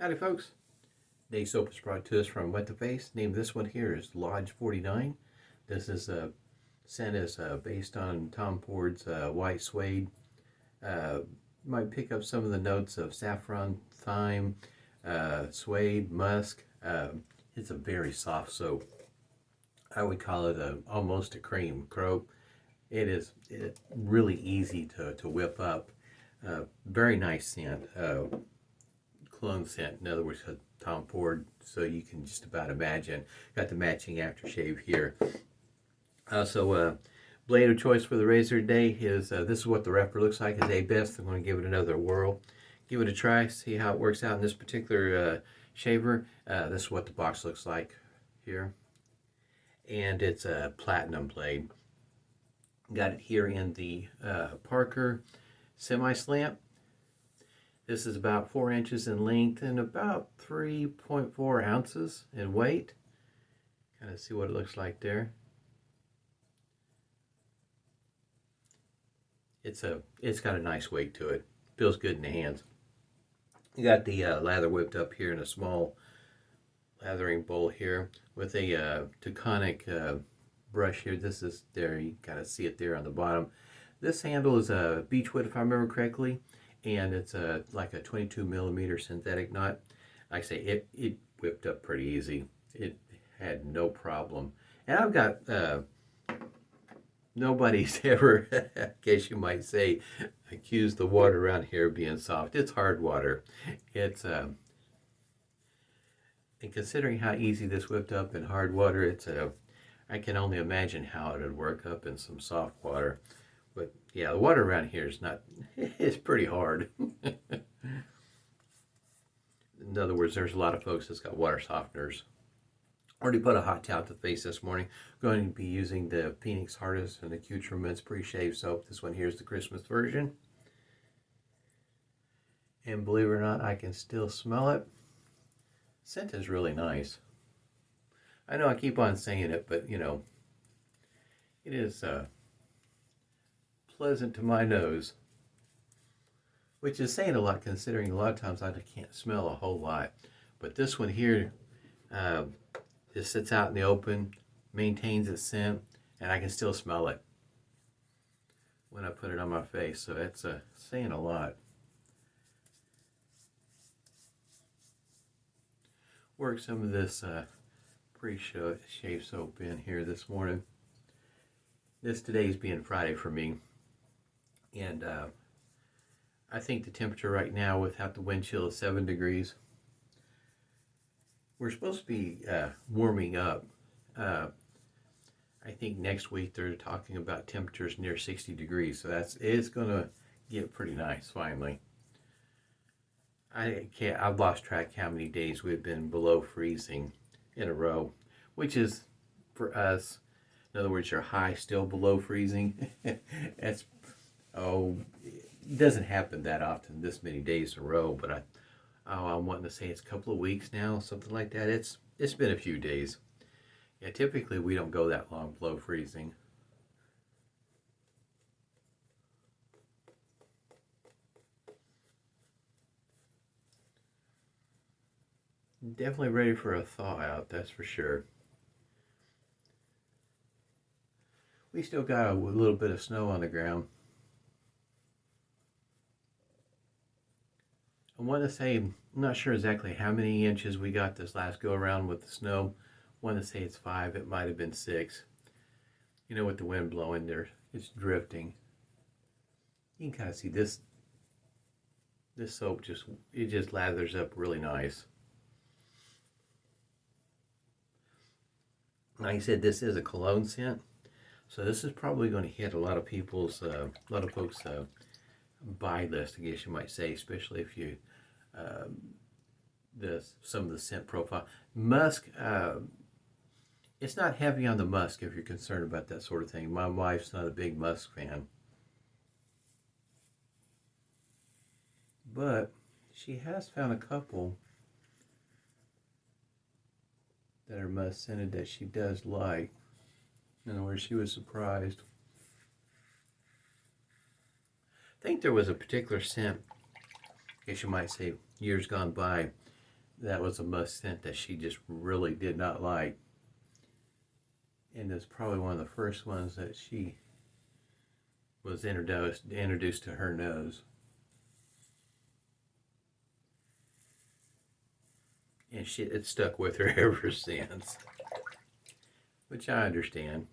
Howdy folks, today's soap is brought to us from Wet the Face. Name of this one here is Lodge 49. This is scent is based on Tom Ford's white suede. Might pick up some of the notes of saffron, thyme, suede, musk. It's a very soft soap. I would call it almost a cream crope. It's really easy to whip up. Very nice scent. Cologne scent, in other words, Tom Ford, so you can just about imagine. Got the matching aftershave here. Blade of choice for the razor today is this is what the wrapper looks like. It's A-Best. I'm going to give it another whirl. Give it a try, see how it works out in this particular shaver. This is what the box looks like here. And it's a platinum blade. Got it here in the Parker Semi Slant. This is about 4 inches in length and about 3.4 ounces in weight. Kind of see what it looks like there. It's got a nice weight to it. Feels good in the hands. You got the lather whipped up here in a small lathering bowl here with a Taconic brush here. This is there. You kind of see it there on the bottom. This handle is a beechwood, if I remember correctly. And it's like a 22 millimeter synthetic knot. Like I say, it whipped up pretty easy. It had no problem. And I've got, nobody's ever, I guess you might say, accused the water around here of being soft. It's hard water. It's, and considering how easy this whipped up in hard water, it's I can only imagine how it would work up in some soft water. But yeah, the water around here is not, it's pretty hard. In other words, there's a lot of folks that's got water softeners. Already put a hot towel to the face this morning. Going to be using the Phoenix Hardest and Accoutrements Preshave soap. This one here is the Christmas version. And believe it or not, I can still smell it. Scent is really nice. I know I keep on saying it, but you know, it is pleasant to my nose, which is saying a lot considering a lot of times I can't smell a whole lot. But this one here just sits out in the open, maintains its scent, and I can still smell it when I put it on my face. So that's saying a lot. Work some of this pre-shave soap in here this morning. This today's being Friday for me. And I think the temperature right now without the wind chill is 7 degrees. We're supposed to be warming up. I think next week they're talking about temperatures near 60 degrees. So it's going to get pretty nice finally. I've lost track how many days we've been below freezing in a row, which is for us, in other words, your high still below freezing. That's it doesn't happen that often, this many days in a row, but I'm wanting to say it's a couple of weeks now, something like that. It's been a few days. Yeah, typically we don't go that long below freezing. Definitely ready for a thaw out, that's for sure. We still got a little bit of snow on the ground. I want to say, I'm not sure exactly how many inches we got this last go around with the snow. I want to say it's 5, it might have been 6. You know, with the wind blowing there, it's drifting. You can kind of see this soap just lathers up really nice. Like I said, this is a cologne scent, so this is probably going to hit a lot of folks' buy list, I guess you might say, especially if you some of the scent profile. Musk, it's not heavy on the musk if you're concerned about that sort of thing. My wife's not a big musk fan, but she has found a couple that are musk scented that she does like. In other words, she was surprised. I think there was a particular scent, I guess you might say, years gone by, that was a must scent that she just really did not like. And it's probably one of the first ones that she was introduced to her nose. And it stuck with her ever since, which I understand.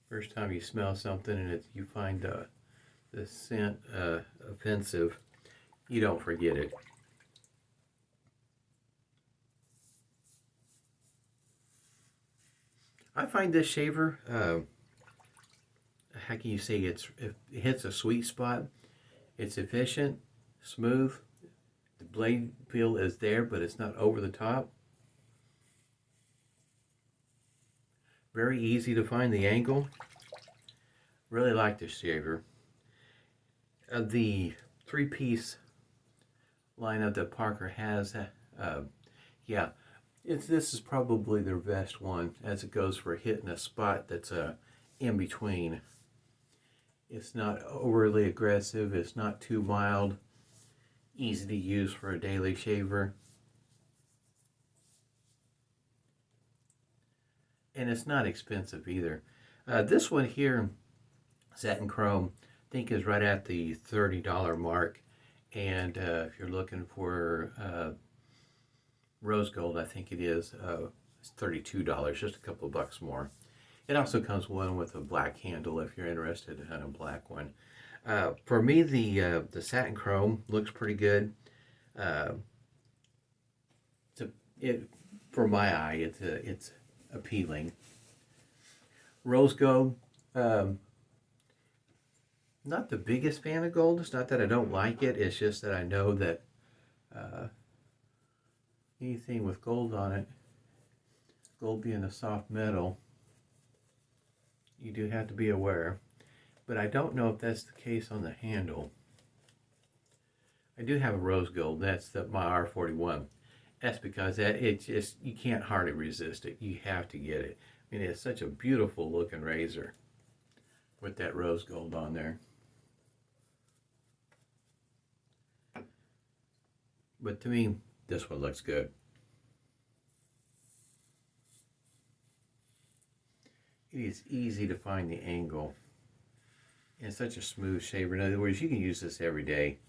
First time you smell something and you find the scent offensive, you don't forget it. I find this shaver, how can you say, it hits a sweet spot. It's efficient, smooth. The blade feel is there, but it's not over the top. Very easy to find the angle. Really like this shaver. The 3-piece lineup that Parker has, yeah, this is probably their best one, as it goes for hitting a spot that's in between. It's not overly aggressive. It's not too mild. Easy to use for a daily shaver. And it's not expensive either. This one here, Satin Chrome, I think is right at the $30 mark. And if you're looking for rose gold, I think it is, it's $32, just a couple of bucks more. It also comes one with a black handle if you're interested in a black one. For me, the Satin Chrome looks pretty good. For my eye, it's appealing. Rose gold, not the biggest fan of gold. It's not that I don't like it. It's just that I know that anything with gold on it, gold being a soft metal, you do have to be aware. But I don't know if that's the case on the handle. I do have a rose gold. That's my R41. That's because you can't hardly resist it. You have to get it. I mean, it's such a beautiful looking razor with that rose gold on there. But to me, this one looks good. It is easy to find the angle. And it's such a smooth shaver. In other words, you can use this every day,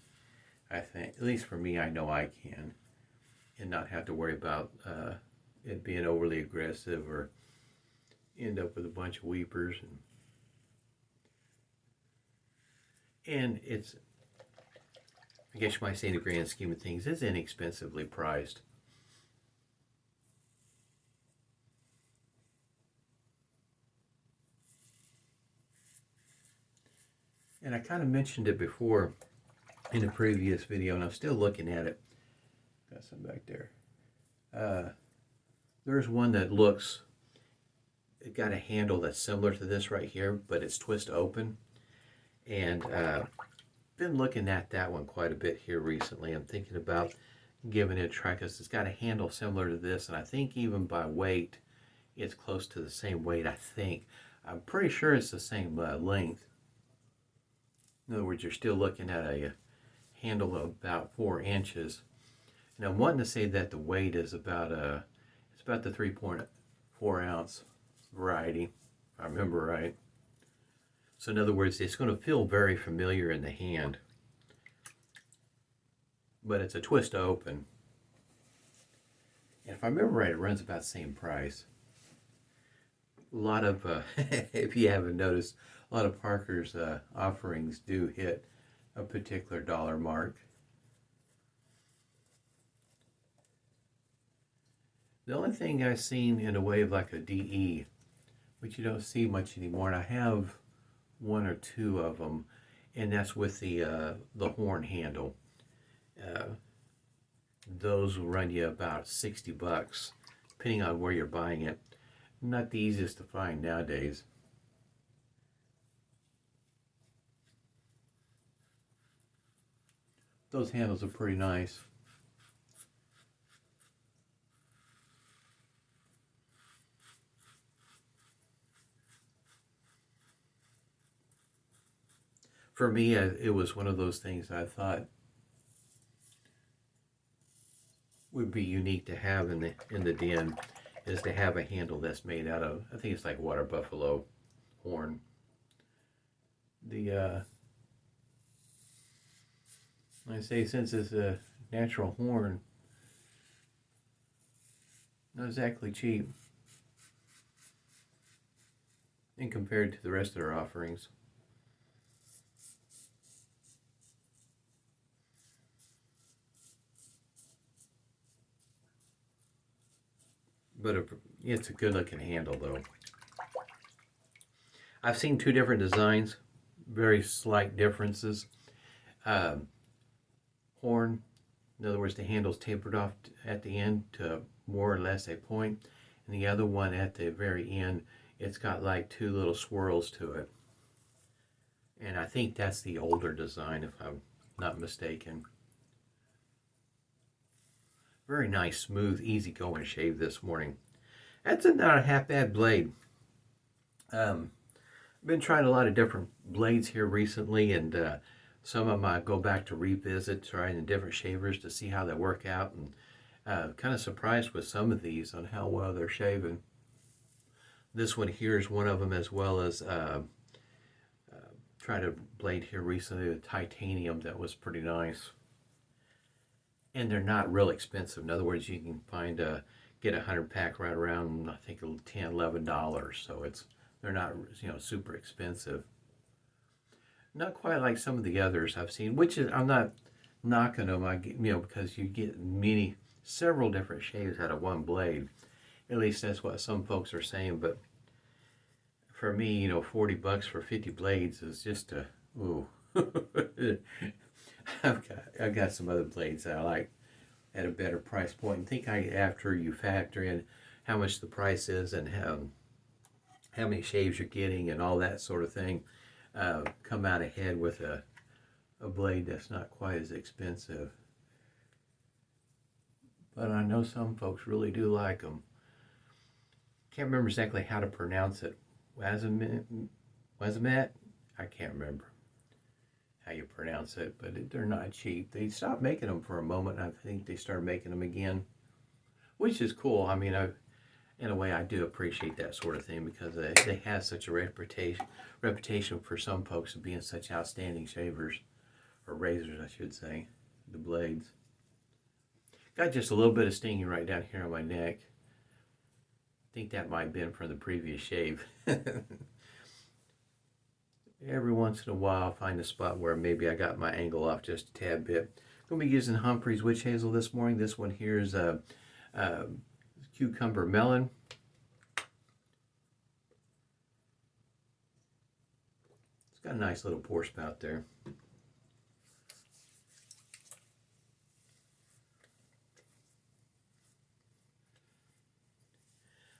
I think. At least for me, I know I can. And not have to worry about it being overly aggressive or end up with a bunch of weepers. And it's, I guess you might say in the grand scheme of things, it's inexpensively priced. And I kind of mentioned it before in a previous video, and I'm still looking at it. Got some back there. There's one that looks, it got a handle that's similar to this right here, but it's twist open. And been looking at that one quite a bit here recently. I'm thinking about giving it a try because it's got a handle similar to this, and I think even by weight, it's close to the same weight, I think. I'm pretty sure it's the same length. In other words, you're still looking at a handle of about 4 inches. And I'm wanting to say that the weight is about it's about the 3.4 ounce variety, if I remember right. So in other words, it's going to feel very familiar in the hand. But it's a twist open. And if I remember right, it runs about the same price. A lot of, if you haven't noticed, a lot of Parker's offerings do hit a particular dollar mark. The only thing I've seen in a way of like a DE, which you don't see much anymore, and I have 1 or 2 of them, and that's with the horn handle. Those will run you about 60 bucks, depending on where you're buying it. Not the easiest to find nowadays. Those handles are pretty nice. For me, it was one of those things I thought, would be unique to have in the den is to have a handle that's made out of, I think it's like water buffalo horn. The like I say, since it's a natural horn, not exactly cheap, and compared to the rest of their offerings. But it's a good looking handle though. I've seen two different designs, very slight differences. Horn, in other words, the handle's tapered off at the end to more or less a point, and the other one at the very end, it's got like two little swirls to it. And I think that's the older design, if I'm not mistaken. Very nice, smooth, easy going shave this morning. That's not a half bad blade. I've been trying a lot of different blades here recently, and some of them I go back to revisit, trying the different shavers to see how they work out, and kind of surprised with some of these on how well they're shaving. This one here is one of them, as well as tried a blade here recently, the titanium, that was pretty nice. And they're not real expensive. In other words, you can get a 100-pack right around, I think, $10, $11. So they're not, super expensive. Not quite like some of the others I've seen, which is, I'm not knocking them, because you get several different shaves out of one blade. At least that's what some folks are saying. But for me, $40 for 50 blades is just ooh. I've got some other blades that I like at a better price point. And think after you factor in how much the price is and how many shaves you're getting and all that sort of thing, come out ahead with a blade that's not quite as expensive. But I know some folks really do like them. Can't remember exactly how to pronounce it. Wazamat? I can't remember how you pronounce it, but they're not cheap. They stopped making them for a moment, and I think they started making them again, which is cool. I mean, in a way, I do appreciate that sort of thing, because they have such a reputation for some folks of being such outstanding shavers, or razors, I should say, the blades. Got just a little bit of stinging right down here on my neck. I think that might have been from the previous shave. Every once in a while, I'll find a spot where maybe I got my angle off just a tad bit. I'm going to be using Humphrey's witch hazel this morning. This one here is cucumber melon. It's got a nice little pour spout there.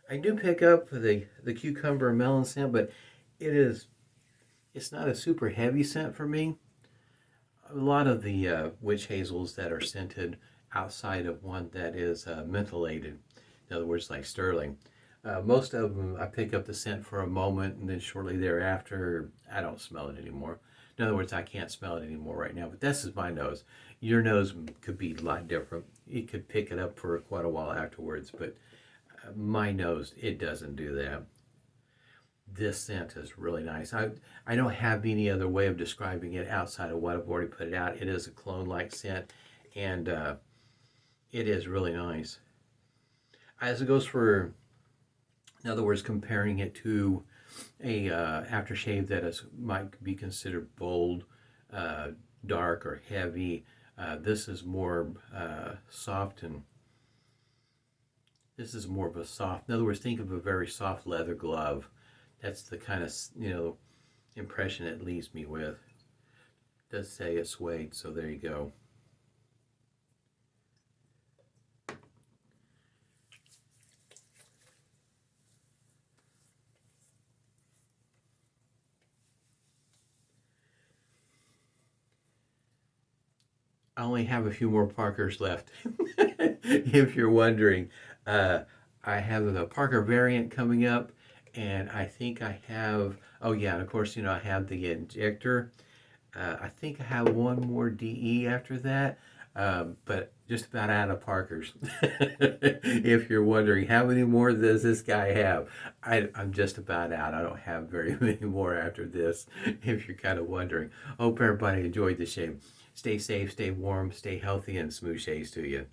I do pick up the cucumber melon scent, but it's not a super heavy scent for me. A lot of the witch hazels that are scented outside of one that is mentholated, in other words, like sterling, most of them I pick up the scent for a moment, and then shortly thereafter I don't smell it anymore. In other words, I can't smell it anymore right now, but this is my nose. Your nose could be a lot different. You could pick it up for quite a while afterwards, but my nose, it doesn't do that. This scent is really nice. I don't have any other way of describing it outside of what I've already put it out. It is a cologne-like scent, and it is really nice. As it goes for, in other words, comparing it to a aftershave that might be considered bold, dark, or heavy, this is more soft, and this is more of a soft. In other words, think of a very soft leather glove. That's the kind of, impression it leaves me with. It does say it's suede, so there you go. I only have a few more Parkers left, if you're wondering. I have the Parker variant coming up, and I think I have, oh yeah, and of course, I have the injector. I think I have one more DE after that. But just about out of Parkers. If you're wondering how many more does this guy have, I'm just about out. I don't have very many more after this, if you're kind of wondering. Hope everybody enjoyed the shave. Stay safe, stay warm, stay healthy, and smooth shaves to you.